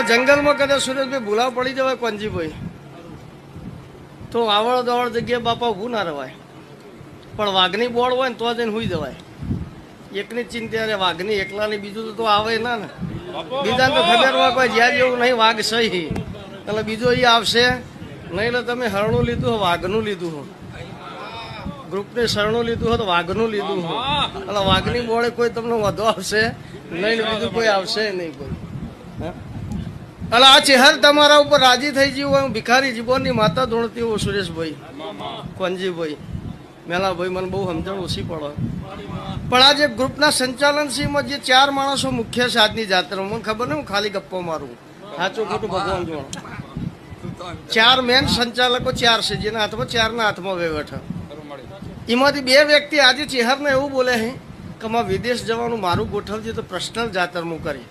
જંગલમાં કદાચ સુરેશભાઈ ભૂલાવ પડી જવાય કોંજીભાઈ તો આવડ દવડ જગ્યાએ બાપા ઊભું ના રવાય, પણ વાઘની બોળ હોય ને તો જઈને હુઈ જવાય. એકની ચિંતા રે વાઘની એકલાની, બીજું તો આવે ના ને. બીજાને તો ખબર હોય કોઈ જ્યાં જેવું નહીં વાઘ સહી, એટલે બીજો એ આવશે નહીં. એટલે તમે હરણું લીધું હોય, વાઘનું લીધું હોય, ગ્રુપને શરણું લીધું હોય તો વાઘનું લીધું હોય, એટલે વાઘની બોળે કોઈ તમને વધુ આવશે નહીં, બીજું કોઈ આવશે નહીં કોઈ. એટલે આ ચહેર તમારા ઉપર રાજી થઈ ગયું હોય. ભિખારી જીવોની માતા ધૂણતી હોઉં સુરેશભાઈ, કોંજીભાઈ, મેલાભાઈ, મને બહુ સમજણ ઓછી પડે. પણ આ જે ગ્રુપના સંચાલન સીમાં જે 4 માણસો મુખ્ય છે આજની જાત્રામાં, મને ખબર નહીં, હું ખાલી ગપ્પો મારું, સાચું ખોટું ભગવાન જોણ. 4 મેન સંચાલકો 4 છે, જેના હાથમાં 4ના હાથમાં વહીવટ. એમાંથી 2 વ્યક્તિ આજે ચેહરને એવું બોલે છે કે માં વિદેશ જવાનું મારું ગોઠવજે તો પર્સનલ જાતરમું કરી.